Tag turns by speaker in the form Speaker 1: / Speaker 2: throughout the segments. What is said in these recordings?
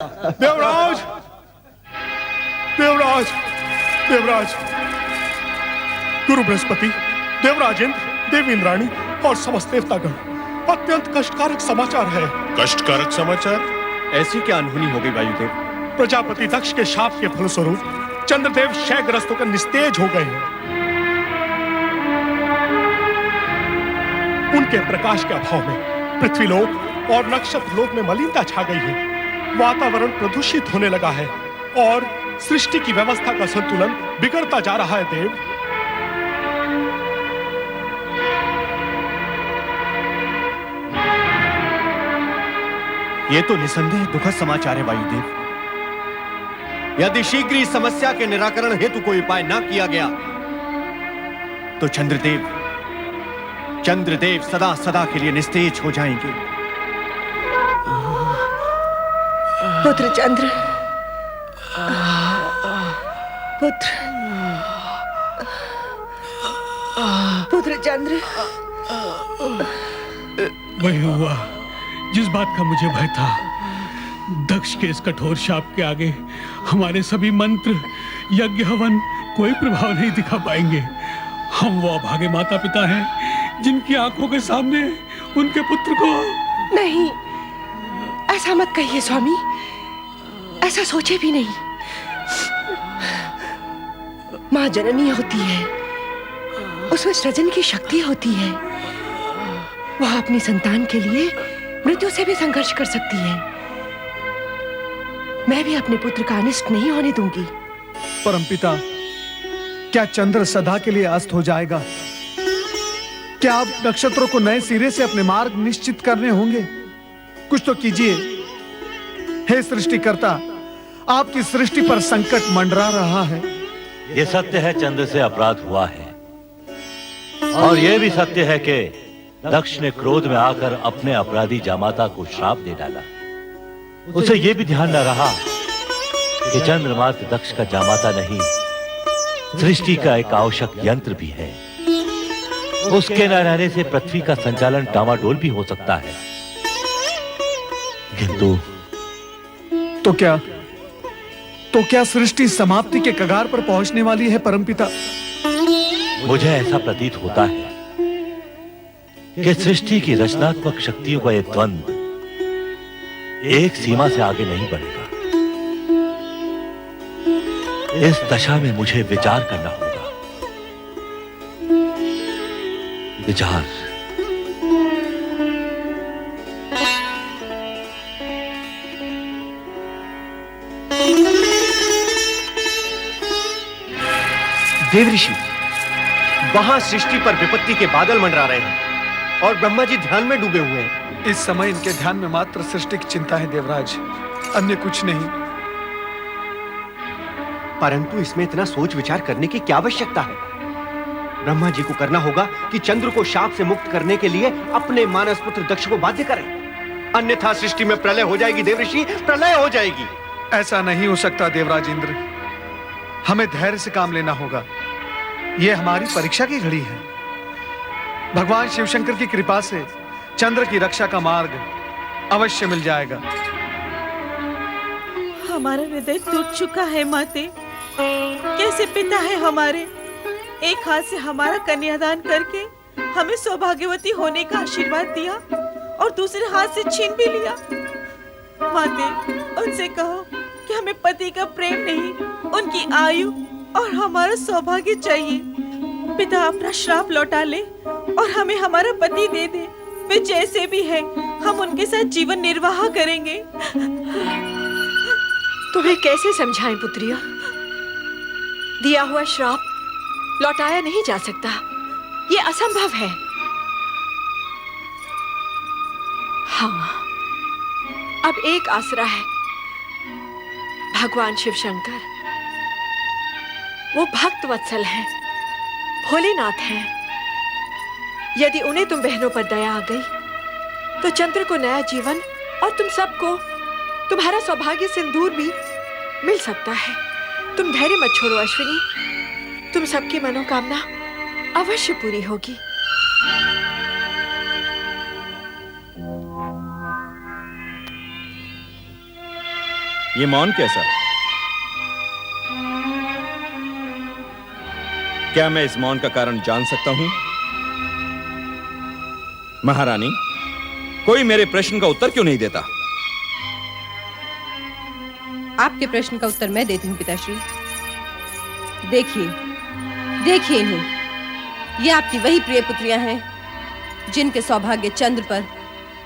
Speaker 1: देवराज, देवराज, देवराज, गुरु बृहस्पति, देवराज इंद्र, देवी इंद्राणी और समस्त देवतागण, अत्यंत कष्टकारक समाचार है।
Speaker 2: कष्टकारक समाचार?
Speaker 3: ऐसी क्या अनहोनी हो गई वायुदेव?
Speaker 1: प्रजापति दक्ष के शाप के फलस्वरूप चंद्रदेव क्षयग्रस्त होकर निस्तेज हो गए हैं। उनके प्रकाश के अभाव में पृथ्वीलोक और नक्षत्र लोक में मलिनता छा गई है। वातावरण प्रदूषित होने लगा है और सृष्टि की व्यवस्था का संतुलन बिगड़ता जा रहा है। देव,
Speaker 3: ये तो निसंदेह दुखद समाचार है वायुदेव। यदि शीघ्र इस समस्या के निराकरण हेतु कोई उपाय न किया गया तो चंद्रदेव सदा सदा के लिए निस्तेज हो जाएंगे।
Speaker 4: पुत्र चंद्र, पुत्र चंद्र,
Speaker 5: वही हुआ जिस बात का मुझे भय था। दक्ष के इस कठोर शाप के आगे हमारे सभी मंत्र, यज्ञ, हवन कोई प्रभाव नहीं दिखा पाएंगे। हम वो अभागे माता पिता हैं जिनकी आंखों के सामने उनके पुत्र को...
Speaker 4: नहीं, ऐसा मत कहिए स्वामी, ऐसा सोचे भी नहीं। माँ जननी होती है, उसमें सृजन की शक्ति होती है। वह अपनी संतान के लिए मृत्यु से भी संघर्ष कर सकती है। मैं भी अपने पुत्र का अनिष्ट नहीं होने दूंगी।
Speaker 6: परमपिता, क्या चंद्र सदा के लिए अस्त हो जाएगा? क्या आप नक्षत्रों को नए सिरे से अपने मार्ग निश्चित करने होंगे? कुछ तो कीजिए। हे सृष्टिकर्ता, आपकी सृष्टि पर संकट मंडरा रहा है।
Speaker 7: ये सत्य है, चंद्र से अपराध हुआ है, और यह भी सत्य है कि दक्ष ने क्रोध में आकर अपने अपराधी जामाता को श्राप दे डाला। उसे यह भी ध्यान न रहा कि चंद्र मात्र दक्ष का जामाता नहीं, सृष्टि का एक आवश्यक यंत्र भी है। उसके न रहने से पृथ्वी का संचालन डामाडोल भी हो सकता है। किंतु
Speaker 6: तो क्या सृष्टि समाप्ति के कगार पर पहुंचने वाली है परमपिता?
Speaker 7: मुझे ऐसा प्रतीत होता है कि सृष्टि की रचनात्मक शक्तियों का यह द्वंद्व एक सीमा से आगे नहीं बढ़ेगा। इस दशा में मुझे विचार करना होगा। विचार।
Speaker 3: देव ऋषि, वहां सृष्टि पर विपत्ति के बादल मंडरा रहे हैं और ब्रह्मा जी ध्यान में डूबे हुए हैं।
Speaker 6: इस समय इनके ध्यान में मात्र सृष्टि की चिंता है देवराज, अन्य कुछ नहीं।
Speaker 3: परंतु इसमें इतना सोच विचार करने की क्या आवश्यकता है? ब्रह्मा जी को करना होगा कि चंद्र को शाप से मुक्त करने के लिए अपने मानस पुत्र दक्ष को बाध्य करें, अन्यथा सृष्टि में प्रलय हो जाएगी। देव ऋषि, प्रलय हो जाएगी।
Speaker 6: ऐसा नहीं हो सकता देवराज इंद्र, हमें धैर्य से काम लेना होगा। यह हमारी परीक्षा की घड़ी है। भगवान शिवशंकर की कृपा से चंद्र की रक्षा का मार्ग अवश्य मिल जाएगा।
Speaker 8: हमारा हृदय टूट चुका है माते। कैसे पिता है हमारे, एक हाथ से हमारा कन्यादान करके हमें सौभाग्यवती होने का आशीर्वाद दिया और दूसरे हाथ से छीन भी लिया। माते, उनसे कहो कि हमें पति का प्रेम नहीं, उनकी आयु और हमारा सौभाग्य चाहिए। पिता अपना श्राप लौटा ले और हमें हमारा पति दे दे। वे जैसे भी हैं, हम उनके साथ जीवन निर्वाह करेंगे।
Speaker 4: तुम्हें कैसे समझाएं पुत्रिया? दिया हुआ श्राप लौटाया नहीं जा सकता, ये असंभव है। हाँ, अब एक आसरा है, भगवान शिव शंकर। वो भक्त वत्सल हैं, भोलेनाथ हैं। यदि उन्हें तुम बहनों पर दया आ गई तो चंद्र को नया जीवन और तुम सबको तुम्हारा सौभाग्य सिंदूर भी मिल सकता है। तुम धैर्य मत छोड़ो अश्विनी, तुम सबकी मनोकामना अवश्य पूरी होगी।
Speaker 2: ये मौन कैसा? क्या मैं इस मौन का कारण जान सकता हूं? महारानी, कोई मेरे प्रश्न का उत्तर क्यों नहीं देता?
Speaker 9: आपके प्रश्न का उत्तर मैं देती हूँ पिताश्री। देखिए, देखिए इन्हें। ये आपकी वही प्रिय पुत्रियां हैं जिनके सौभाग्य चंद्र पर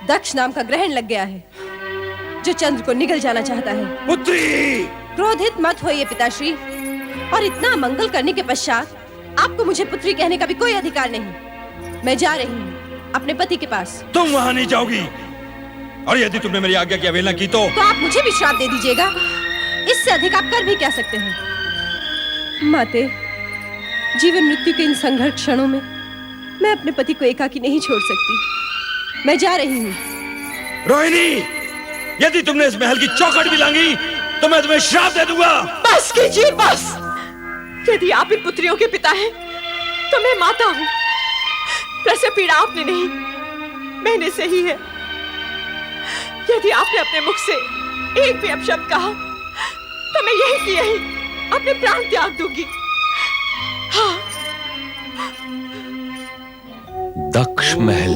Speaker 9: दक्ष नाम का ग्रहण लग गया है, जो चंद्र को निगल जाना चाहता है।
Speaker 2: पुत्री!
Speaker 9: क्रोधित मत होइए पिताश्री, और इतना मंगल करने के पश्चात आपको मुझे पुत्री कहने का भी कोई अधिकार नहीं। मैं जा रही हूँ अपने पति के पास।
Speaker 2: तुम वहां नहीं जाओगी, और यदि तुमने मेरी आज्ञा की अवहेलना की तो
Speaker 9: आप मुझे भी श्राप दे दीजिएगा। इससे अधिक आप कर भी क्या सकते हैं? माते, जीवन मृत्यु के इन संघर्ष क्षणों में मैं अपने पति को एकाकी नहीं छोड़ सकती। मैं जा रही हूँ।
Speaker 2: रोहिणी, यदि तुमने इस महल की चौखट भी लांगी तो मैं तुम्हें श्राप दे दूंगा।
Speaker 4: बस कीजिए, बस। यदि आप इन पुत्रियों के पिता हैं तो मैं माता हूँ। प्रसव पीड़ा आपने नहीं, मैंने सही है। यदि आपने अपने मुख से एक भी अपशब्द कहा तो मैं यही की यही अपने प्राण त्याग दूंगी। हाँ।
Speaker 10: दक्ष महल,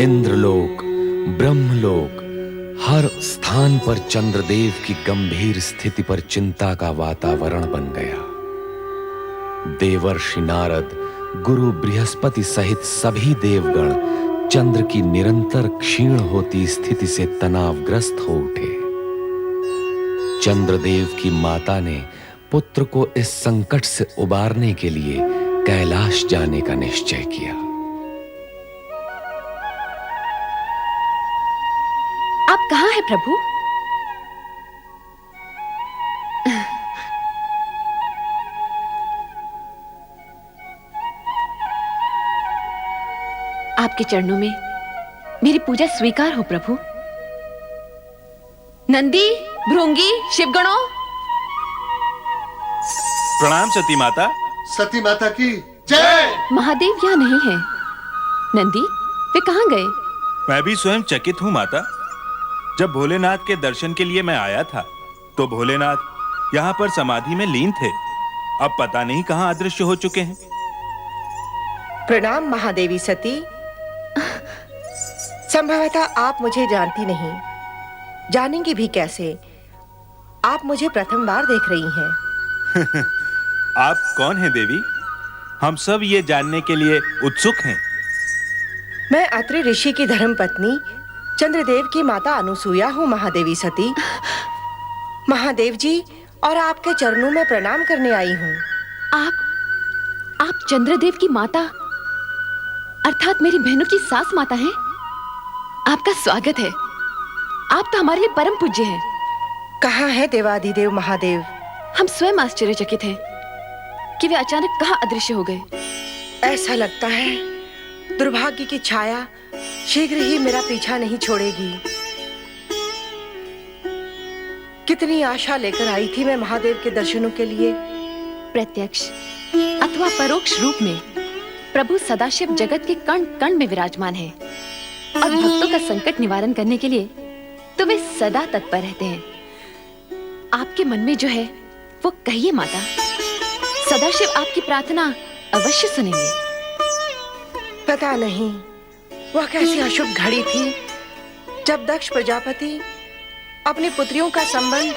Speaker 10: इंद्रलोक, ब्रह्मलोक, हर स्थान पर चंद्रदेव की गंभीर स्थिति पर चिंता का वातावरण बन गया। देवर्षि नारद, गुरु बृहस्पति सहित सभी देवगण चंद्र की निरंतर क्षीण होती स्थिति से तनावग्रस्त हो उठे। चंद्रदेव की माता ने पुत्र को इस संकट से उबारने के लिए कैलाश जाने का निश्चय किया।
Speaker 11: आप कहाँ हैं प्रभु? आपके चरणों में मेरी पूजा स्वीकार हो प्रभु। नंदी, भृंगी, शिवगणों,
Speaker 2: प्रणाम सती माता।
Speaker 12: सती माता की जय।
Speaker 11: महादेव यहाँ नहीं है। नंदी, वे कहाँ गए?
Speaker 2: मैं भी स्वयं चकित हूँ माता। जब भोलेनाथ के दर्शन के लिए मैं आया था तो भोलेनाथ यहाँ पर समाधि में लीन थे। अब पता नहीं कहाँ अदृश्य हो चुके हैं।
Speaker 13: प्रणाम महादेवी सती। संभवतः आप मुझे जानती नहीं, जानेंगी भी कैसे? आप मुझे प्रथम बार देख रही हैं।
Speaker 2: आप कौन हैं देवी? हम सब ये जानने के लिए उत्सुक हैं।
Speaker 13: मैं अत्रि ऋषि की धर्मपत्नी चंद्रदेव की माता अनुसूया हूँ महादेवी सती। महादेव जी और आपके चरणों में प्रणाम करने आई हूँ।
Speaker 11: आप चंद्रदेव की माता अर्थात मेरी बहनों की सास माता हैं? आपका स्वागत है। आप तो हमारे लिए परम पूज्य हैं।
Speaker 13: कहाँ है देवाधिदेव महादेव?
Speaker 11: हम स्वयं आश्चर्यचकित हैं कि वे अचानक कहाँ अदृश्य हो गए।
Speaker 13: ऐसा लगता है दुर्भाग्य की छाया शीघ्र ही मेरा पीछा नहीं छोड़ेगी। कितनी आशा लेकर आई थी मैं महादेव के दर्शनों के लिए।
Speaker 11: प्रत्यक्ष अथवा परोक्ष रूप में प्रभु सदाशिव जगत के कण कण में विराजमान है और भक्तों का संकट निवारण करने के लिए तो वे सदा तत्पर रहते हैं। आपके मन में जो है वो कहिए माता। सदाशिव आपकी प्रार्थना अवश्य सुनेंगे।
Speaker 13: पता नहीं वह कैसी अशुभ घड़ी थी जब दक्ष प्रजापति अपनी पुत्रियों का संबंध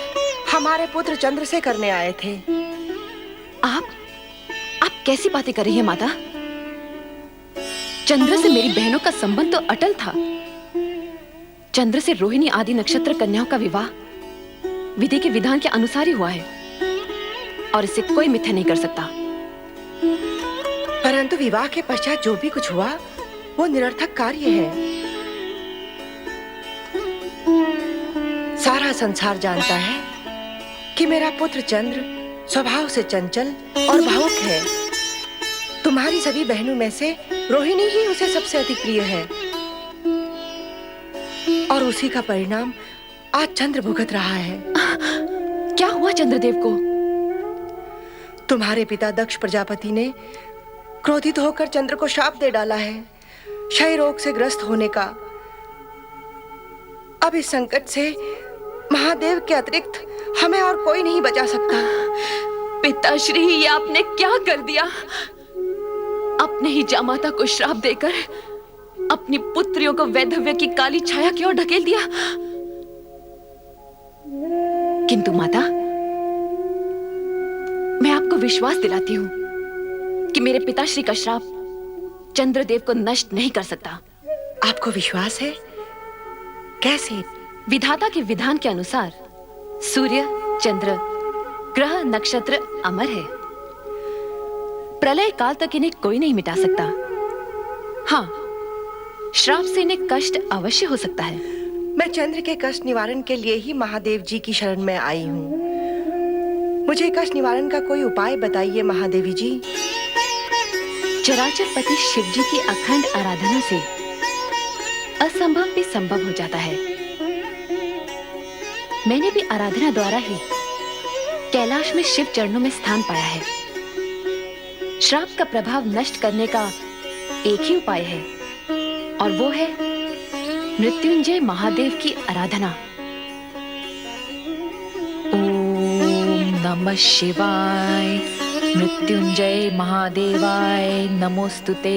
Speaker 13: हमारे पुत्र चंद्र से करने आए थे।
Speaker 11: आप कैसी बातें कर रही हैं माता? चंद्र से मेरी बहनों का संबंध तो अटल था। चंद्र से रोहिणी आदि नक्षत्र कन्याओं का विवाह विधि के विधान के अनुसार ही हुआ है और इसे कोई मिथ्या नहीं कर सकता।
Speaker 13: परंतु विवाह के पश्चात जो भी कुछ हुआ वो निरर्थक कार्य है। सारा संसार जानता है कि मेरा पुत्र चंद्र स्वभाव से चंचल और भावुक है। तुम्हारी सभी बहनों में से रोहिणी ही उसे सबसे अधिक प्रिय है और उसी का परिणाम आज चंद्र भुगत रहा है।
Speaker 11: क्या हुआ चंद्रदेव को?
Speaker 13: तुम्हारे पिता दक्ष प्रजापति ने क्रोधित होकर चंद्र को शाप दे डाला है, क्षय रोग से ग्रस्त होने का। अब इस संकट से महादेव के अतिरिक्त हमें और कोई नहीं बचा सकता।
Speaker 11: पिताश्री, ये आपने क्या कर दिया? अपने ही जामाता को श्राप देकर अपनी पुत्रियों को वैधव्य की काली छाया की ओर ढकेल दिया। किंतु माता, मैं आपको विश्वास दिलाती हूं कि मेरे पिताश्री का श्राप चंद्रदेव को नष्ट नहीं कर सकता।
Speaker 13: आपको विश्वास है? कैसे?
Speaker 11: विधाता के विधान के अनुसार सूर्य, चंद्र, ग्रह, नक्षत्र अमर है। प्रलय काल तक इन्हें कोई नहीं मिटा सकता। हाँ, श्राप से इन्हें कष्ट अवश्य हो सकता है।
Speaker 13: मैं चंद्र के कष्ट निवारण के लिए ही महादेव जी की शरण में आई हूँ। मुझे कष्ट निवारण का कोई उपाय बताइए महादेवी जी।
Speaker 11: चराचर पति शिव जी की अखंड आराधना से असंभव भी संभव हो जाता है। मैंने भी आराधना द्वारा ही कैलाश में शिव चरणों में स्थान पाया है। श्राप का प्रभाव नष्ट करने का एक ही उपाय है, और वो है मृत्युंजय महादेव की आराधना। ओम नमः शिवाय, मृत्युंजय महादेवाय नमोस्तुते।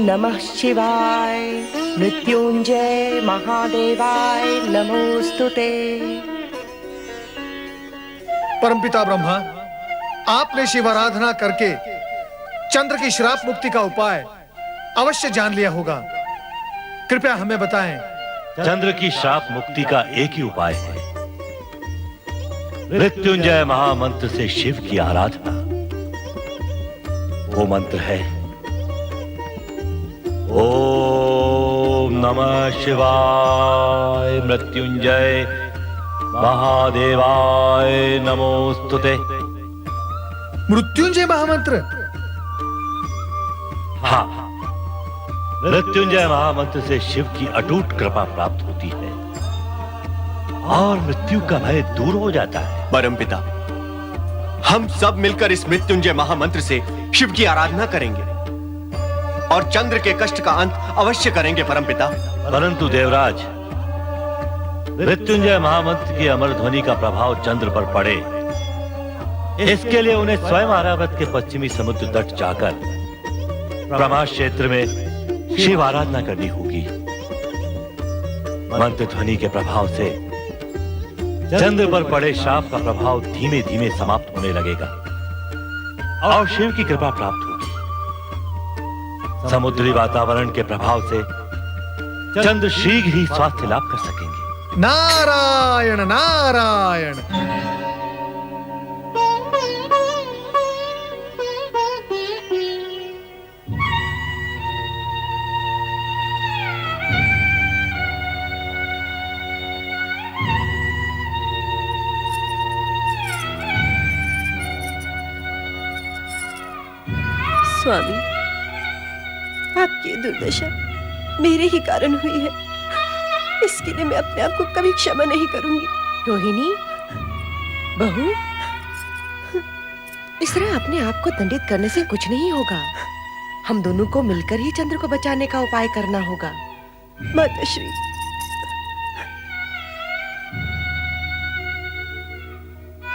Speaker 13: नमः शिवाय, मृत्युंजय महादेवाय नमोस्तुते।
Speaker 6: परमपिता ब्रह्मा, आपने शिव आराधना करके चंद्र की श्राप मुक्ति का उपाय अवश्य जान लिया होगा। कृपया हमें बताएं।
Speaker 7: चंद्र की श्राप मुक्ति का एक ही उपाय है, मृत्युंजय महामंत्र से शिव की आराधना। वो मंत्र है ओम नमः शिवाय, मृत्युंजय महादेवाय नमोस्तुते।
Speaker 6: मृत्युंजय महामंत्र?
Speaker 7: हाँ, मृत्युंजय महामंत्र से शिव की अटूट कृपा प्राप्त होती है और मृत्यु का भय दूर हो जाता है।
Speaker 3: परमपिता, हम सब मिलकर इस मृत्युंजय महामंत्र से शिव की आराधना करेंगे और चंद्र के कष्ट का अंत अवश्य करेंगे परमपिता।
Speaker 7: परंतु देवराज, मृत्युंजय महामंत्र की अमर ध्वनि का प्रभाव चंद्र पर पड़े, इसके लिए उन्हें स्वयं आर्यावर्त के पश्चिमी समुद्र तट जाकर ब्रह्मा क्षेत्र में शिव आराधना करनी होगी। मंत्र ध्वनि के प्रभाव से चंद्र पर पड़े श्राप का प्रभाव धीमे धीमे समाप्त होने लगेगा और शिव की कृपा प्राप्त होगी। समुद्री वातावरण के प्रभाव से चंद्र शीघ्र ही स्वास्थ्य लाभ कर सकेंगे।
Speaker 6: नारायण नारायण।
Speaker 8: स्वामी, आपकी ये दुर्दशा मेरे ही कारण हुई है। इसके लिए मैं अपने आप को कभी क्षमा नहीं करूंगी।
Speaker 13: रोहिणी, बहू, इस तरह अपने आप को दंडित करने से कुछ नहीं होगा। हम दोनों को मिलकर ही चंद्र को बचाने का उपाय करना होगा।
Speaker 8: माताश्री,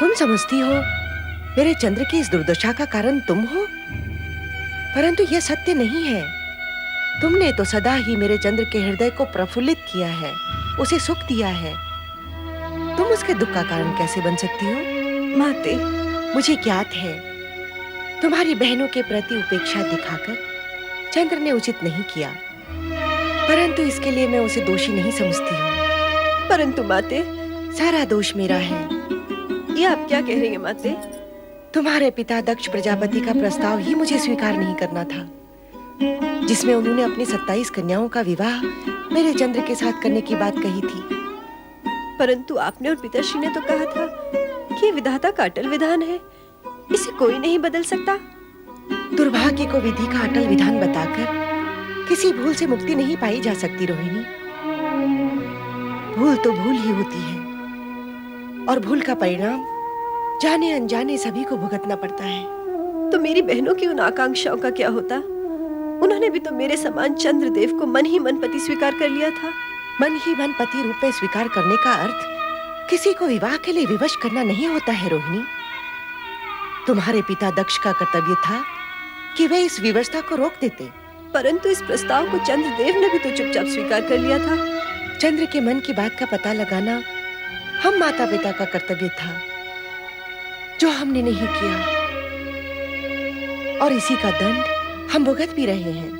Speaker 13: तुम समझती हो मेरे चंद्र की इस दुर्दशा का कारण तुम हो, परंतु यह सत्य नहीं है। तुमने तो सदा ही मेरे चंद्र के हृदय को प्रफुल्लित किया है, उसे सुख दिया है। तुम उसके दुख का कारण कैसे बन सकती हो?
Speaker 8: माते,
Speaker 13: मुझे ज्ञात है तुम्हारी बहनों के प्रति उपेक्षा दिखाकर चंद्र ने उचित नहीं किया, परंतु इसके लिए मैं उसे दोषी नहीं समझती हूँ।
Speaker 8: परंतु माते,
Speaker 13: सारा दोष मेरा है।
Speaker 8: ये आप क्या कह रही हैं माते?
Speaker 13: तुम्हारे पिता दक्ष प्रजापति का प्रस्ताव ही मुझे स्वीकार नहीं करना था, जिसमें उन्होंने अपनी 27 कन्याओं का विवाह मेरे चंद्र के साथ करने की बात कही थी।
Speaker 8: परंतु आपने और पिताश्री ने तो कहा था कि विधाता का अटल विधान है
Speaker 9: इसे कोई नहीं बदल सकता।
Speaker 13: दुर्भाग्य को विधि का अटल विधान बताकर किसी भूल से मुक्ति नहीं पाई जा सकती रोहिणी। भूल तो भूल ही होती है और भूल का परिणाम जाने अनजाने सभी को भुगतना पड़ता है।
Speaker 9: तो मेरी बहनों की उन आकांक्षाओं का क्या होता? उन्होंने भी तो मेरे समान चंद्रदेव को मन ही मन पति स्वीकार कर लिया था।
Speaker 13: मन ही मन पति रूप में स्वीकार करने का अर्थ किसी को विवाह के लिए विवश करना नहीं होता है रोहिणी। तुम्हारे पिता दक्ष का कर्तव्य था कि वे इस विवशता को रोक देते,
Speaker 9: परंतु इस प्रस्ताव को चंद्रदेव ने भी तो चुपचाप स्वीकार कर लिया था।
Speaker 13: चंद्र के मन की बात का पता लगाना हम माता पिता का कर्तव्य था, जो हमने नहीं किया, और इसी का दंड हम भुगत भी रहे हैं।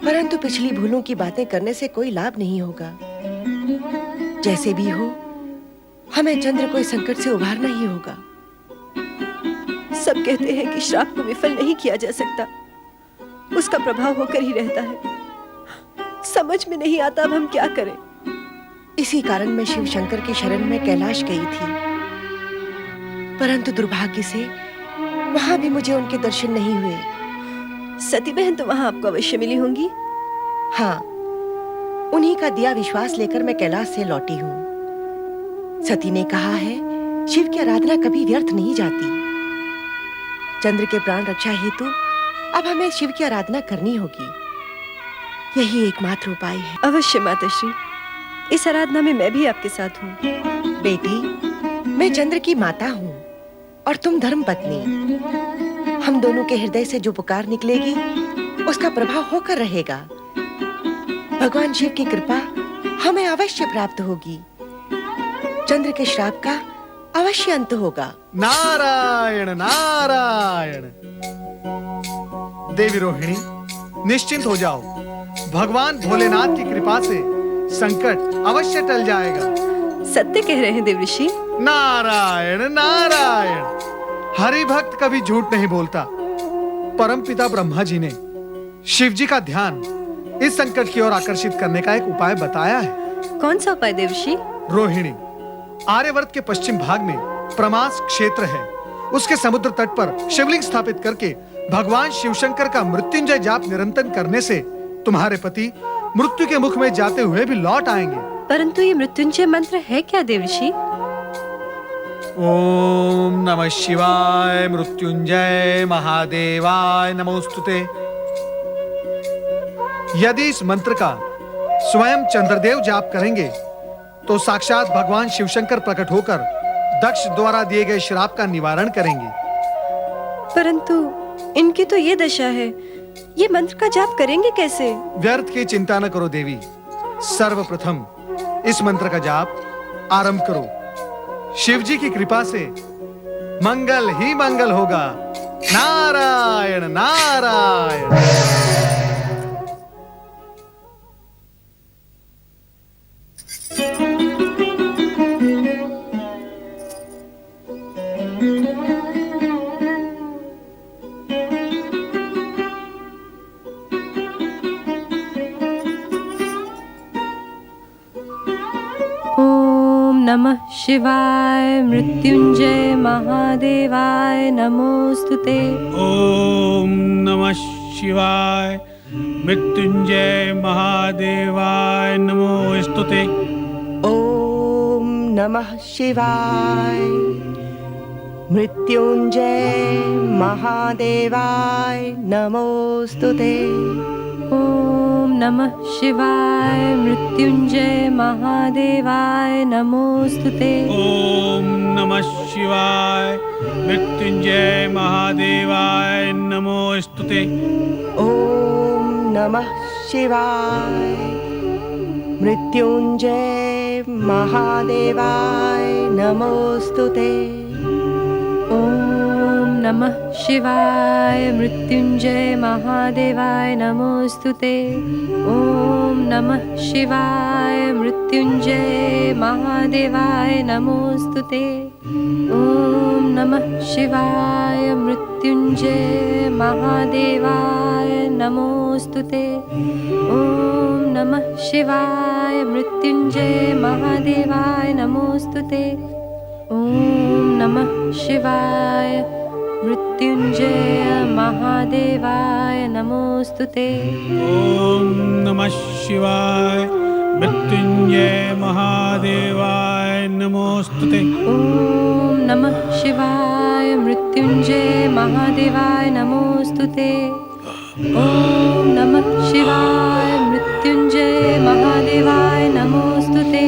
Speaker 13: परंतु पिछली भूलों की बातें करने से कोई लाभ नहीं होगा। जैसे भी हो, हमें चंद्र को इस संकट से उभारना ही होगा।
Speaker 9: सब कहते हैं कि श्राप को विफल नहीं किया जा सकता, उसका प्रभाव होकर ही रहता है। समझ में नहीं आता अब हम क्या करें।
Speaker 13: इसी कारण मैं शिव शंकर की शरण में कैलाश गई थी, परंतु दुर्भाग्य से वहां भी मुझे उनके दर्शन नहीं हुए।
Speaker 9: सती बहन तो वहां आपको अवश्य मिली होंगी।
Speaker 13: हाँ, उन्हीं का दिया विश्वास लेकर मैं कैलाश से लौटी हूँ। सती ने कहा है, शिव की आराधना कभी व्यर्थ नहीं जाती। चंद्र के प्राण रक्षा हेतु अब हमें शिव की आराधना करनी होगी। यही एकमात्र उपाय है।
Speaker 9: अवश्य माताश्री, इस आराधना में मैं भी आपके साथ हूँ।
Speaker 13: बेटी, मैं चंद्र की माता हूँ और तुम धर्म पत्नी। हम दोनों के हृदय से जो पुकार निकलेगी उसका प्रभाव होकर रहेगा। भगवान शिव की कृपा हमें अवश्य प्राप्त होगी। चंद्र के श्राप का अवश्य अंत होगा।
Speaker 6: नारायण नारायण। देवी रोहिणी, निश्चिंत हो जाओ। भगवान भोलेनाथ की कृपा से संकट अवश्य टल जाएगा।
Speaker 9: सत्य कह रहे हैं देवऋषि।
Speaker 6: नारायण नारायण। हरि भक्त कभी झूठ नहीं बोलता। परम पिता ब्रह्मा जी ने शिव जी का ध्यान इस संकट की ओर आकर्षित करने का एक उपाय बताया है।
Speaker 9: कौन सा उपाय देवऋषि?
Speaker 6: रोहिणी, आर्यवर्त के पश्चिम भाग में प्रमास क्षेत्र है। उसके समुद्र तट पर शिवलिंग स्थापित करके भगवान शिवशंकर का मृत्युंजय जाप निरंतर करने से तुम्हारे पति मृत्यु के मुख में जाते हुए भी लौट आएंगे।
Speaker 9: परंतु ये मृत्युंजय मंत्र है क्या देवऋषि?
Speaker 6: ओम नमः शिवाय मृत्युंजय महादेवाय नमोस्तुते। यदि इस मंत्र का स्वयं चंद्रदेव जाप करेंगे तो साक्षात भगवान शिवशंकर प्रकट होकर दक्ष द्वारा दिए गए श्राप का निवारण करेंगे।
Speaker 9: परंतु इनकी तो ये दशा है, ये मंत्र का जाप करेंगे कैसे?
Speaker 6: व्यर्थ की चिंता न करो देवी। सर्वप्रथम इस मंत्र का जाप आरंभ करो। शिव जी की कृपा से मंगल ही मंगल होगा। नारायण नारायण।
Speaker 9: नमः शिवाय मृत्युंजय महादेवाय नमोस्तुते।
Speaker 5: ओम नमः शिवाय मृत्युंजय महादेवाय नमोस्तुते।
Speaker 13: ओम नमः शिवाय मृत्युंजय महादेवाय नमोस्तुते।
Speaker 9: ओम नमः शिवाय मृत्युंजय महादेवाय नमोस्तुते।
Speaker 5: ओम नमः शिवाय मृत्युंजय महादेवाय नमोस्तुते।
Speaker 13: ओम नमः शिवाय मृत्युंजय महादेवाय नमोस्तुते।
Speaker 9: ओम नमः शिवाय मृत्युंजय महादेवाय नमोस्तुते। ओम नमः शिवाय मृत्युंजय महादेवाय नमोस्तुते। ओम नमः शिवाय मृत्युंजय महादेवाय नमोस्तुते। ओम नमः शिवाय मृत्युंजय महादेवाय नमोस्तुते। ओम नमः शिवाय मृत्युंजय महादेवाय नमोस्तुते।
Speaker 5: ओम नमः शिवाय मृत्युंजय महादेवाय नमोस्तुते।
Speaker 9: ओम नमः शिवाय मृत्युंजय महादेवाय नमोस्तुते। ओम नमः शिवाय मृत्युंजय महादेवाय नमोस्तुते।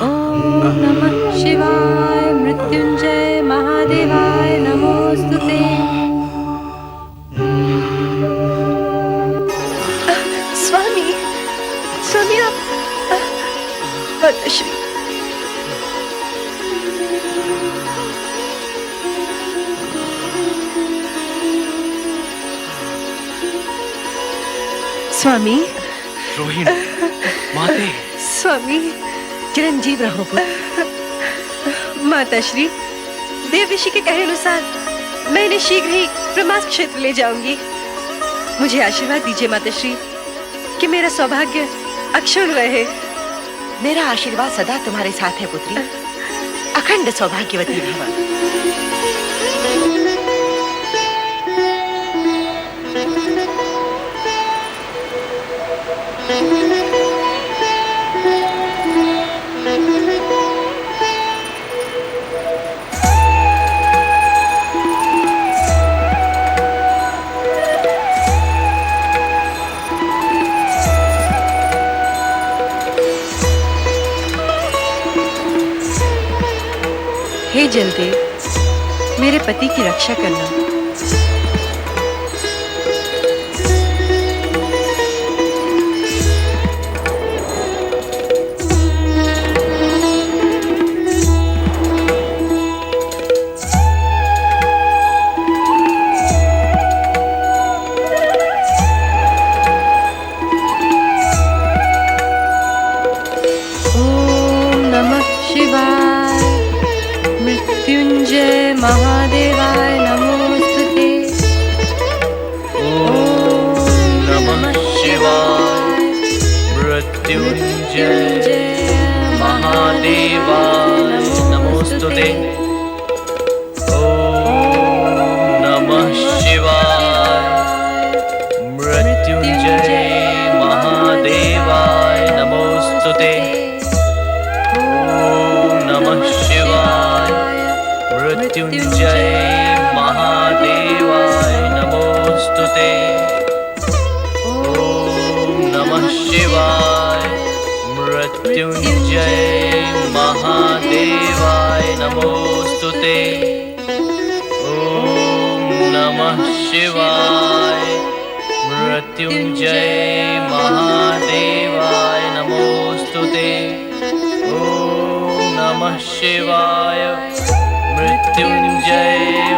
Speaker 9: ओम नमः शिवाय मृत्युंजय महादेवाय नमोस्तुते।
Speaker 4: स्वामी, स्वामी आप माताश्री,
Speaker 13: स्वामी,
Speaker 10: रोहिणी, माते।
Speaker 13: स्वामी, चिरंजीव रहो पुत्र।
Speaker 9: माताश्री, देव ऋषि के कहे अनुसार मैं इन्हें शीघ्र ही ब्रह्मास्त्र क्षेत्र ले जाऊंगी। मुझे आशीर्वाद दीजिए माताश्री कि मेरा सौभाग्य अक्षुण्ण रहे।
Speaker 13: मेरा आशीर्वाद सदा तुम्हारे साथ है पुत्री। अखंड सौभाग्यवती भव।
Speaker 9: हे जलदेव, मेरे पति की रक्षा करना। ओम नमः शिवाय मृत्युंजय महादेवाय नमोस्तुते।
Speaker 7: ओम नमः शिवाय मृत्युंजय महादेवाय नमोस्तुते। ओम नमः शिवाय मृत्युंजय महादेवाय नमोस्तुते। ओम नमः शिवाय मृत्युंजय महादेवाय नमोस्तुते। ओम नमः शिवाय मृत्युंजय महादेवाय नमोस्तुते। ओम नमः शिवाय मृत्युंजय महादेवाय नमोस्तुते। ओम नमः शिवाय मृत्युंजय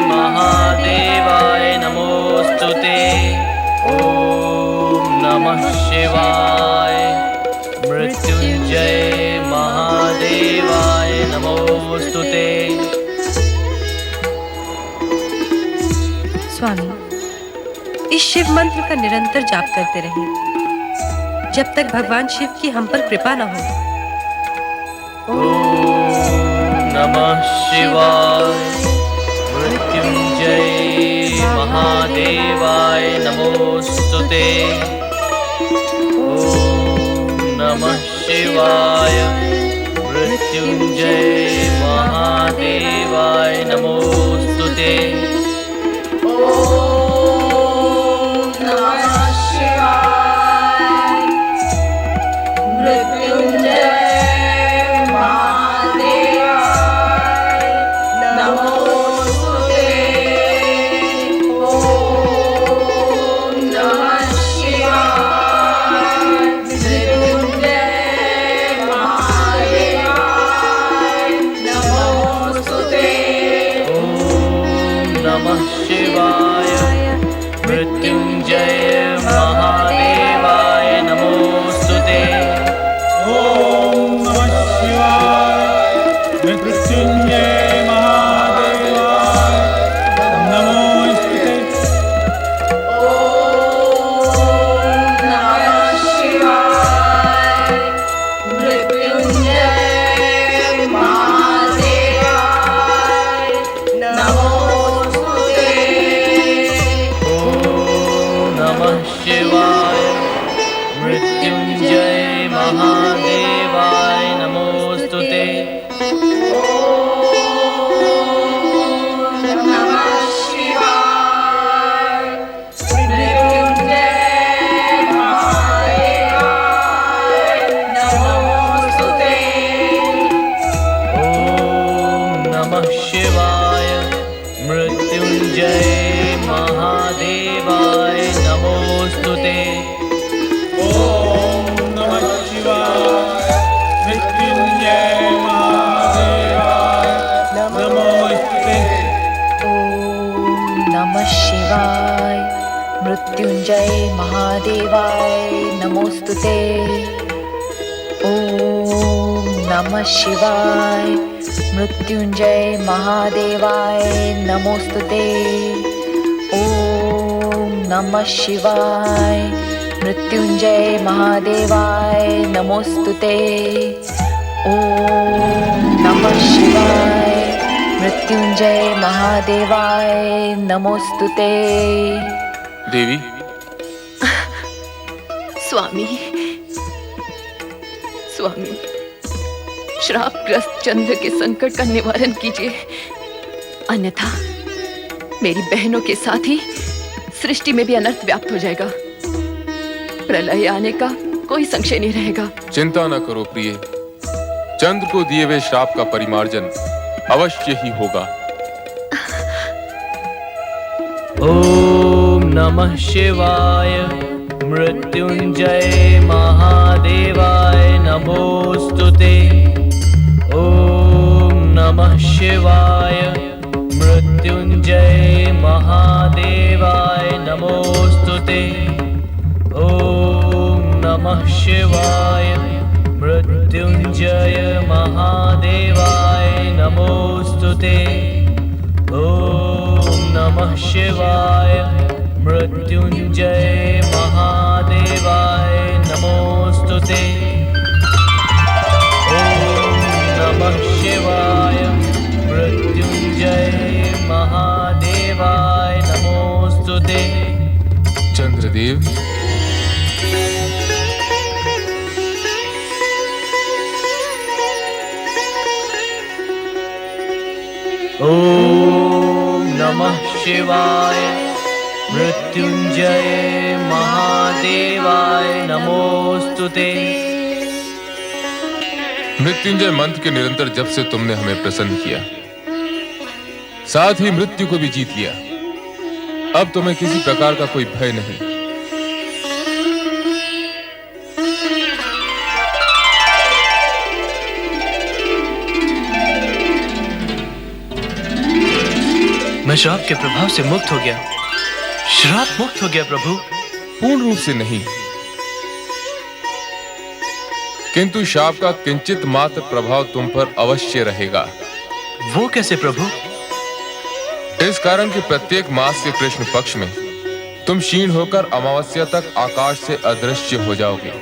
Speaker 7: महादेवाय नमोस्तुते। ओम नमः शिवाय मृत्युंजय महादेवाय नमोस्तुते।
Speaker 9: स्वामी, इस शिव मंत्र का निरंतर जाप करते रहें जब तक भगवान शिव की हम पर कृपा न हो।
Speaker 7: ओम नमः शिवाय मृत्युंजय महादेवाय नमोस्तुते। ओम नमः शिवाय मृत्युंजय महादेवाय नमोस्तुते। ओम नमः शिवाय मृत्युंजय मृत्युंजय महादेवाय नमोस्तुते।
Speaker 5: ओम नमः शिवाय मृत्युंजय महादेवाय नमोस्तुते।
Speaker 7: ओम नमः शिवाय मृत्युंजय महादेवाय
Speaker 14: मृत्युंजय महादेवाय नमोस्तुते।
Speaker 5: ओम नमः शिवाय मृत्युंजय महादेवाय नमोस्तुते।
Speaker 11: ओम नमः शिवाय मृत्युंजय महादेवाय नमोस्तुते। ओम नमः शिवाय मृत्युंजय महादेवाय नमोस्तुते। ओम नमः शिवाय मृत्युंजय महादेवाय नमोस्तुते। ओम नमः शिवाय मृत्युंजय महादेवाय नमोस्तुते।
Speaker 10: देवी,
Speaker 11: स्वामी, स्वामी, श्रापग्रस्त चंद्र के संकट का निवारण कीजिए, अन्यथा मेरी बहनों के साथ ही सृष्टि में भी अनर्थ व्याप्त हो जाएगा। प्रलय आने का कोई संशय नहीं रहेगा।
Speaker 10: चिंता न करो प्रिय, चंद्र को दिए हुए श्राप का परिमार्जन अवश्य ही होगा।
Speaker 14: ओम नमः शिवाय मृत्युंजय महादेवाय नमोस्तुते। ओम नमः शिवाय मृत्युंजय महादेवाय नमोस्तुते। ओम नमः शिवाय मृत्युंजय महादेवाय नमोस्तुते। ओम नमः शिवाय मृत्युंजय महादेवाय नमोस्तुते। ओम नमः शिवाय मृत्युंजय महादेवाय नमोस्तुते।
Speaker 10: चंद्रदेव,
Speaker 14: ओम नमः शिवाय मृत्युंजय महादेवाय नमोस्तुते।
Speaker 10: मृत्युंजय मंत्र के निरंतर जप से तुमने हमें प्रसन्न किया, साथ ही मृत्यु को भी जीत लिया। अब तुम्हें किसी प्रकार का कोई भय नहीं।
Speaker 14: मैं श्राप के प्रभाव से मुक्त हो गया। श्राप मुक्त हो गया प्रभु।
Speaker 10: पूर्ण रूप से नहीं, किंतु शाप का किंचित मात्र प्रभाव तुम पर अवश्य रहेगा।
Speaker 14: वो कैसे प्रभु?
Speaker 10: इस कारण कि प्रत्येक मास के कृष्ण पक्ष में तुम क्षीण होकर अमावस्या तक आकाश से अदृश्य हो जाओगे,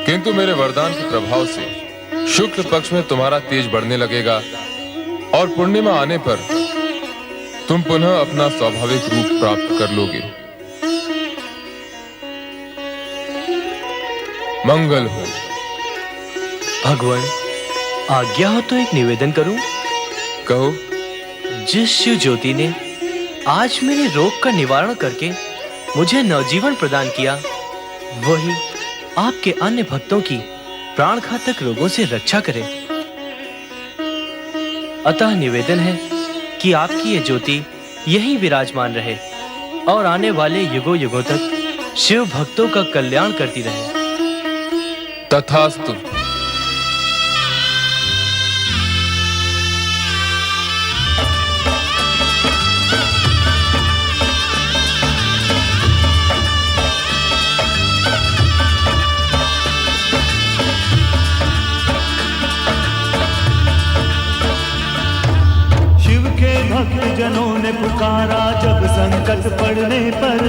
Speaker 10: किंतु मेरे वरदान के प्रभाव से शुक्ल पक्ष में तुम्हारा तेज बढ़ने लगेगा और पूर्णिमा आने पर तुम पुनः अपना स्वाभाविक रूप प्राप्त कर लोगे। मंगल हो।
Speaker 14: भगवान, आज्ञा हो तो एक निवेदन करूं?
Speaker 10: कहो।
Speaker 14: जिस शिव ज्योति ने आज मेरे रोग का निवारण करके मुझे नवजीवन प्रदान किया, वही आपके अन्य भक्तों की प्राण घातक रोगों से रक्षा करे। अतः निवेदन है कि आपकी ये ज्योति यहीं विराजमान रहे और आने वाले युगों युगों तक शिव भक्तों का कल्याण करती रहे।
Speaker 10: तथास्तु।
Speaker 15: भक्त जनों ने पुकारा जब संकट पड़ने पर,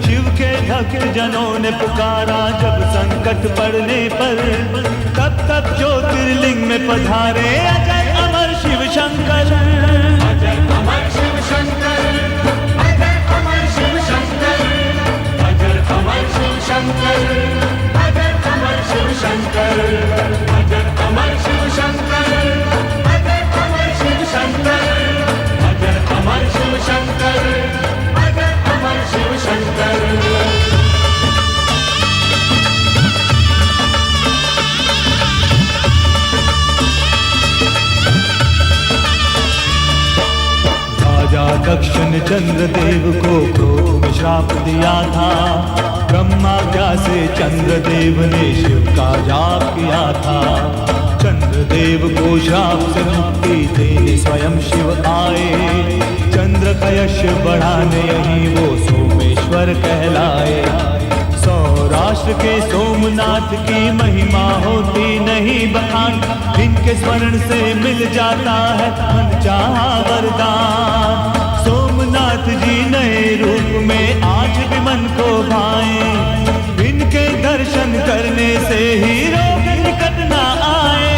Speaker 15: शिव के भक्त जनों ने पुकारा जब संकट पड़ने पर, तब तब ज्योतिर्लिंग में पधारे अजय अमर शिव शंकर। अजय अमर शिव शंकर, अजय अमर शिव शंकर, अजय अमर शिव शंकर, अजय अमर शिव शंकर, अजय अमर शिव शंकर, अजय अमर शिव शंकर, अमर शिव शंकर, अजय अमर शिव शंकर। दक्ष ने चंद्रदेव को क्रोध में श्राप दिया था। ब्रह्माज्ञा से चंद्रदेव ने शिव का जाप किया था। चंद्रदेव को श्राप से मुक्ति देने स्वयं शिव आए। चंद्र का यश बढ़ाने यही वो सोमेश्वर कहलाए। सौराष्ट्र के सोमनाथ की महिमा होती नहीं बखान। इनके स्मरण से मिल जाता है मनचाहा वरदान। सोमनाथ जी नए रूप में आज भी मन को भाए। इनके दर्शन करने से ही रोग निकट न आए।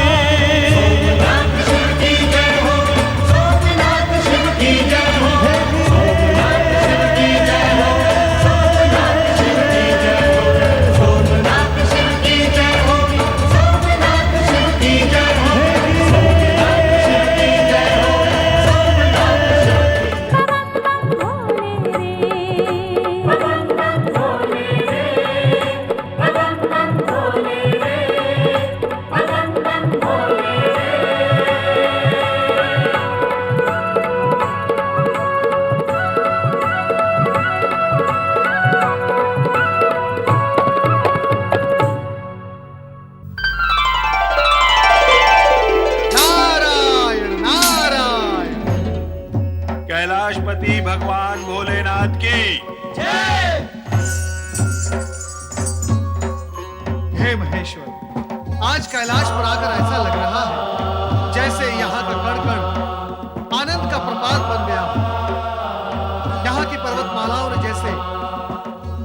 Speaker 15: सोमनाथ शिव की जय हो, सोमनाथ शिव की जय हो, सोमनाथ शिव की जय हो, सोमनाथ शिव की जय हो, सोमनाथ शिव की जय हो, सोमनाथ शिव की जय हो, सोमनाथ शिव की जय हो, सोमनाथ शिव
Speaker 6: नारायण नारायण।
Speaker 2: कैलाशपति भगवान भोलेनाथ की
Speaker 6: हे महेश्वर, आज कैलाश पर आकर ऐसा लग रहा है जैसे यहाँ का कण कण आनंद का प्रपात बन गया हो। यहाँ की पर्वतमालाओं ने जैसे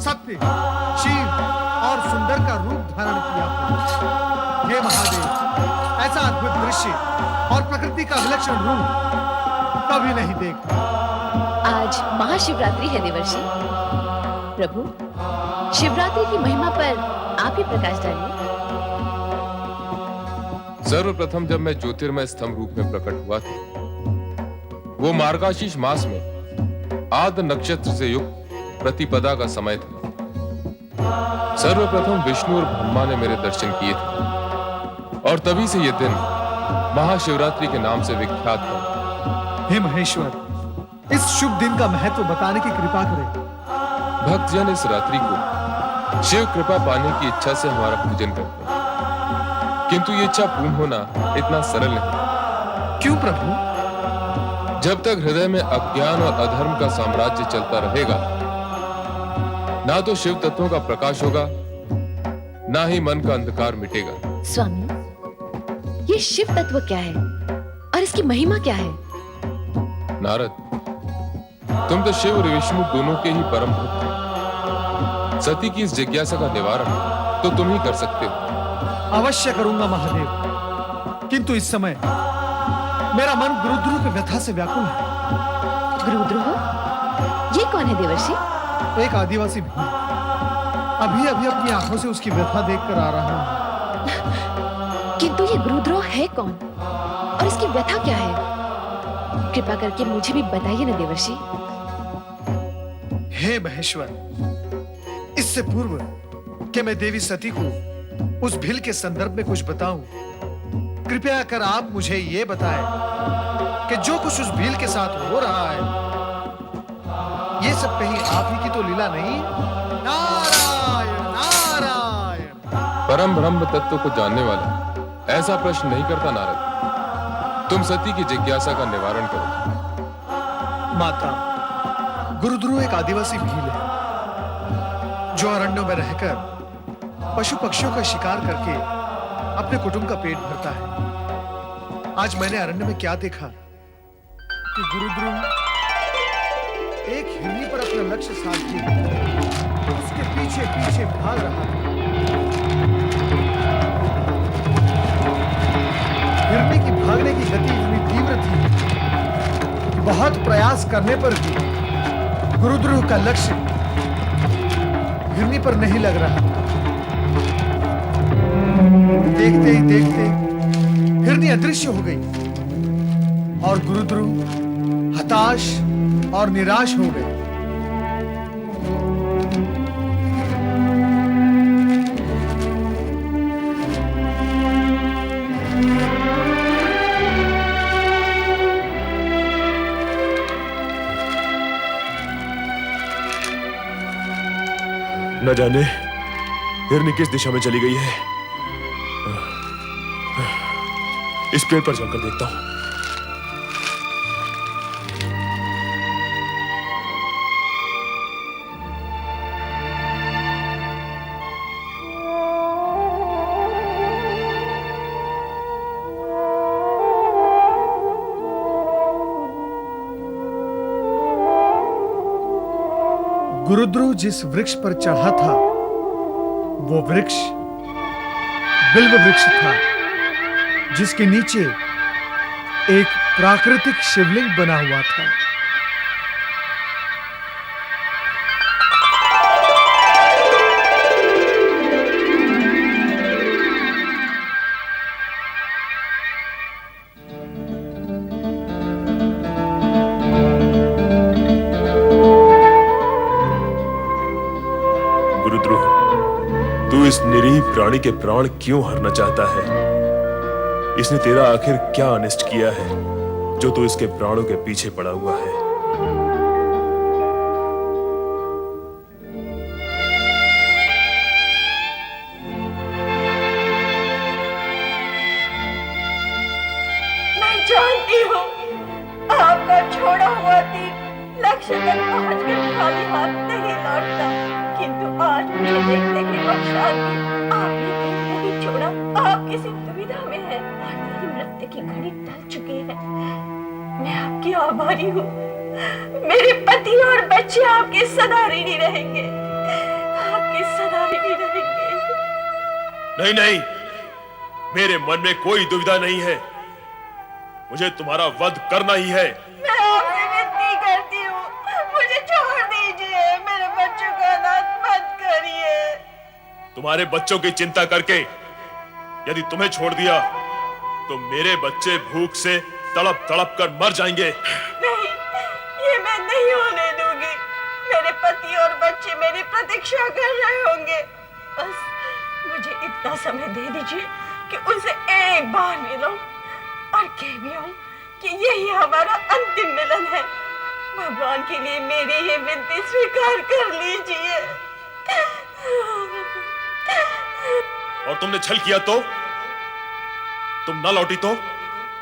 Speaker 6: सत्य, शिव और सुंदर का रूप धारण किया हो। हे महादेव, ऐसा अद्भुत दृश्य और प्रकृति का विलक्षण रूप कभी नहीं देखा।
Speaker 11: आज महाशिवरात्रि है देवर्षि। प्रभु, शिवरात्रि की महिमा पर आप ही प्रकाश डालिए।
Speaker 10: सर्वप्रथम जब मैं ज्योतिर्मय स्तंभ रूप में प्रकट हुआ था, वो मार्गशीर्ष मास में आद नक्षत्र से युक्त प्रतिपदा का समय था। सर्वप्रथम विष्णु और ब्रह्मा ने मेरे दर्शन किए थे और तभी से यह दिन महाशिवरात्रि के नाम से विख्यात है।
Speaker 6: हे महेश्वर, इस शुभ दिन का महत्व बताने की कृपा करें।
Speaker 10: भक्तजन इस रात्रि को शिव कृपा पाने की इच्छा से हमारा पूजन करते हैं, किंतु ये इच्छा पूर्ण होना इतना सरल नहीं।
Speaker 6: क्यों प्रभु?
Speaker 10: जब तक हृदय में अज्ञान और अधर्म का साम्राज्य चलता रहेगा, ना तो शिव तत्वों का प्रकाश होगा, ना ही मन का अंधकार मिटेगा।
Speaker 11: स्वामी, ये शिव तत्व क्या है और इसकी महिमा क्या है?
Speaker 10: नारद, तुम तो शिव और विष्णु दोनों के ही परम भक्त हो। सती की इस जिज्ञासा का निवारण तो तुम ही कर सकते हो।
Speaker 6: अवश्य करूंगा महादेव, किंतु इस समय मेरा मन गुरुद्रोह की व्यथा से व्याकुल है।
Speaker 11: गुरुद्रोह? ये कौन है देवर्षि?
Speaker 6: एक आदिवासी भील। अभी अभी अपनी आंखों से उसकी व्यथा देखकर आ रहा हूं।
Speaker 11: किंतु ये गुरुद्रोह है कौन और इसकी व्यथा क्या है? कृपा करके मुझे भी बताइए ना देवर्षि।
Speaker 6: हे महेश्वर, इससे पूर्व कि मैं देवी सती को उस भील के संदर्भ में कुछ बताऊं, कृपया कर आप मुझे ये बताएं कि जो कुछ उस भील के साथ हो रहा है, ये सब कहीं आप ही की तो लीला नहीं? नारायण नारायण।
Speaker 10: परम ब्रह्म तत्व को जानने वाला ऐसा प्रश्न नहीं करता नारद। तुम सती की जिज्ञासा का निवारण करो।
Speaker 6: माता, गुरुद्रोह एक आदिवासी भील है जो अरण्यों में रहकर पशु पक्षियों का शिकार करके अपने कुटुंब का पेट भरता है। आज मैंने अरण्य में क्या देखा कि गुरुद्रोह एक हिरनी पर अपना लक्ष्य साध उसके पीछे पीछे भाग रहा था। हिरनी की भागने की गति इतनी तीव्र थी, बहुत प्रयास करने पर भी गुरुद्रोह का लक्ष्य हिरनी पर नहीं लग रहा। देखते ही देखते हिरनी अदृश्य हो गई और गुरुद्रोह हताश और निराश हो गए।
Speaker 16: न जाने हिरनी किस दिशा में चली गई है। इस पेड़ पर चलकर देखता हूं।
Speaker 6: गुरुद्रु जिस वृक्ष पर चढ़ा था वो वृक्ष बिल्व वृक्ष था, जिसके नीचे एक प्राकृतिक शिवलिंग बना हुआ था।
Speaker 16: इस निरीह प्राणी के प्राण क्यों हरना चाहता है? इसने तेरा आखिर क्या अनिष्ट किया है जो तू इसके प्राणों के पीछे पड़ा हुआ है?
Speaker 13: मैं जानती हूँ आपका छोड़ा हुआ तीर लक्ष्य तक पहुंचकर खाली हाथ नहीं लौटता, किंतु आज मुझे देखने के पश्चात आपने तीर नहीं छोड़ा। आप किसी दुविधा में हैं और तेरी मृत्यु की घड़ी टल चुकी है। मैं आपकी आभारी हूँ। मेरे पति और बच्चे आपके सदा ऋणी रहेंगे, आपके सदा ऋणी रहेंगे।
Speaker 16: नहीं नहीं, मेरे मन में कोई दुविधा नहीं है। मुझे तुम्हारा वध करना ही है।
Speaker 13: मैं आपसे विनती करती हूँ, मुझे छोड़ दीजिए, मेरे बच्चों को अनाथ मत करिए।
Speaker 16: तुम्हारे बच्चों की चिंता करके यदि तुम्हें छोड़ दिया तो मेरे बच्चे भूख से तड़प तड़प कर मर जाएंगे।
Speaker 13: नहीं, ये मैं नहीं होने दूंगी। मेरे पति और बच्चे मेरी प्रतीक्षा कर रहे होंगे। बस मुझे इतना समय दे दीजिए कि उनसे एक बार मिलूं और कह भी हूं कि यही हमारा अंतिम मिलन है। भगवान के लिए मेरी ये विनती स्वीकार कर लीजिए।
Speaker 16: और तुमने छल किया तो? तुम न लौटी तो?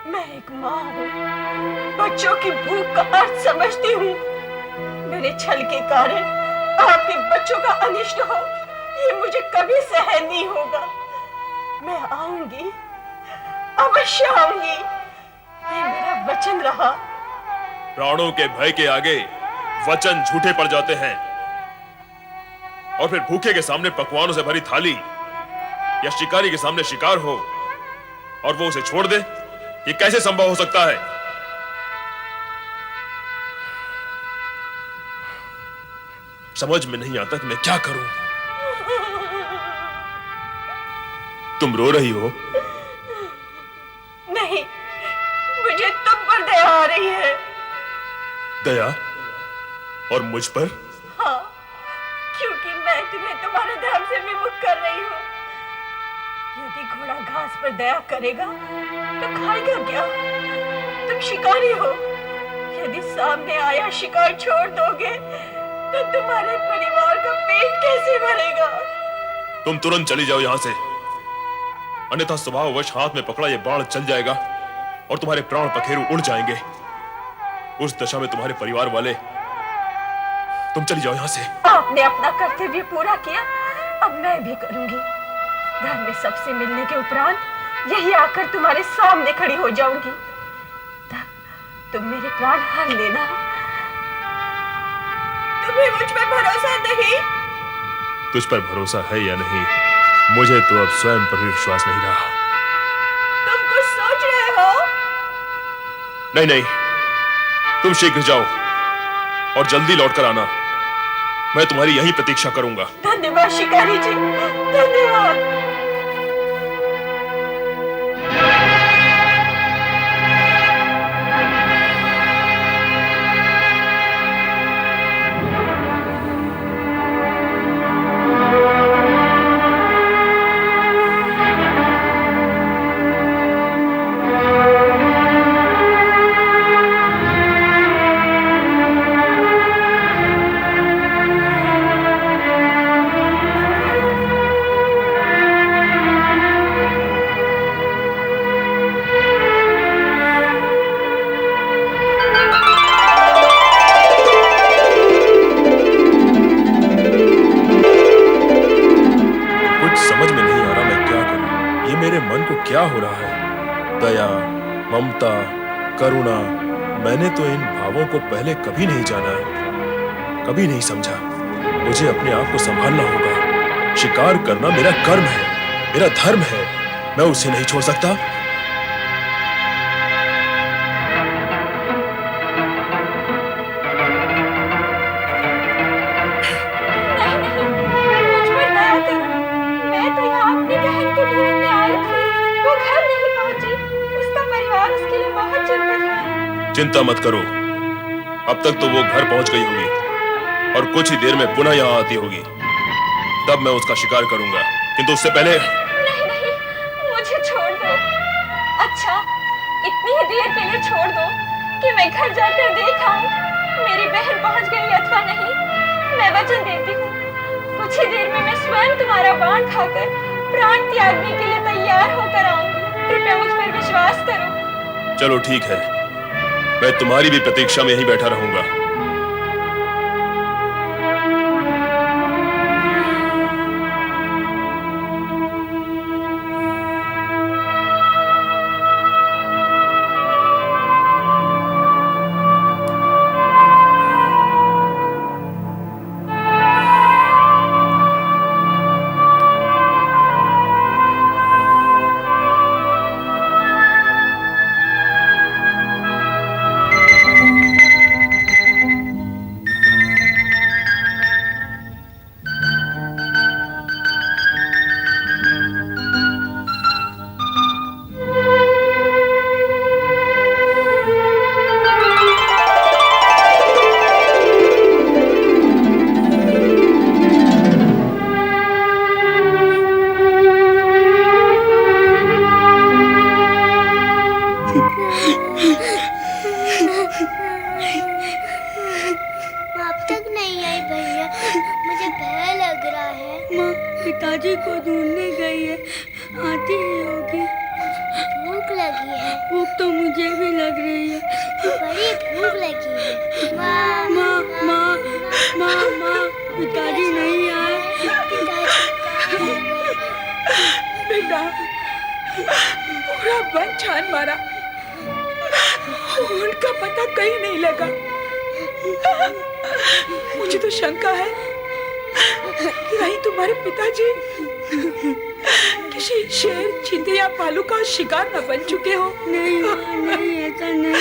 Speaker 13: मैं एक माँ हूँ, बच्चों की भूख का अर्थ समझती हूँ। मेरे छल के कारण आपके बच्चों का अनिष्ट हो, ये मुझे कभी सहन नहीं होगा। मैं आऊंगी, अवश्य आऊंगी, ये मेरा वचन रहा।
Speaker 16: प्राणों के भय के आगे वचन झूठे पड़ जाते हैं। और फिर भूखे के सामने पकवानों से भरी थाली या शिकारी के सामने शिकार हो और वो उसे छोड़ दे, ये कैसे संभव हो सकता है? समझ में नहीं आता कि मैं क्या करूं। तुम रो रही हो?
Speaker 13: नहीं, मुझे तुम पर दया आ रही है।
Speaker 16: दया? और मुझ पर?
Speaker 13: हाँ, क्योंकि मैं तुम्हें तुम्हारे धर्म से विमुख कर रही हूँ। यदि घोड़ा घास पर दया करेगा तो खाएगा क्या? तुम शिकारी हो, यदि सामने आया शिकार छोड़ दोगे तो तुम्हारे परिवार का पेट कैसे भरेगा?
Speaker 16: तुम तुरंत चली जाओ यहां से, अन्यथा स्वभाववश हाथ में पकड़ा ये बाण चल जाएगा और तुम्हारे प्राण पखेरु उड़ जाएंगे। उस दशा में तुम्हारे परिवार वाले, तुम चली जाओ यहां से।
Speaker 13: आपने अपना कर्तव्य पूरा किया, अब मैं भी करूंगी। घर में सबसे मिलने के उपरांत यही आकर तुम्हारे सामने खड़ी हो जाऊंगी। तब तुम मेरे प्राण हर लेना। तुम्हें मुझ पर भरोसा नहीं?
Speaker 16: तुझ पर भरोसा है या नहीं, मुझे तो अब स्वयं पर भी विश्वास नहीं रहा।
Speaker 13: तुम कुछ सोच रहे हो?
Speaker 16: नहीं नहीं, तुम शीघ्र जाओ और जल्दी लौटकर आना। मैं तुम्हारी यही प्रतीक्षा करूंगा।
Speaker 13: धन्यवाद शिकारी जी, धन्यवाद।
Speaker 16: क्या हो रहा है? दया, ममता, करुणा, मैंने तो इन भावों को पहले कभी नहीं जाना, कभी नहीं समझा। मुझे अपने आप को संभालना होगा। शिकार करना मेरा कर्म है, मेरा धर्म है। मैं उसे नहीं छोड़ सकता। चिंता मत करो, अब तक तो वो घर पहुंच गई होगी और कुछ ही देर में पुनः यहाँ आती होगी। तब मैं उसका शिकार करूंगा, किंतु उससे पहले।
Speaker 11: नहीं नहीं, मुझे छोड़ दो। अच्छा, इतनी ही देर के लिए छोड़ दो कि मैं घर जाकर देख आऊं मेरी बहन पहुंच गई अथवा नहीं। मैं वचन देती हूँ, कुछ ही देर में मैं स्वयं तुम्हारा बाण खाकर प्राण त्यागने के लिए तैयार होकर आऊंगी। कृपया मुझ पर विश्वास करो।
Speaker 16: चलो ठीक है, मैं तुम्हारी भी प्रतीक्षा में ही बैठा रहूंगा।
Speaker 17: पिताजी को ढूंढने गई है, आती ही होगी। भूख लगी है। भूख तो मुझे भी लग रही है, बड़ी भूख लगी है। माँ माँ माँ माँ माँ, पिताजी नहीं आए।
Speaker 8: बेटा, पूरा वन छान मारा, उनका पता कहीं नहीं लगा। मुझे तो शंका है कि कहीं तुम्हारे पिताजी किसी शेर, चीते या भालू का शिकार न बन चुके हो।
Speaker 17: नहीं नहीं, ऐसा नहीं।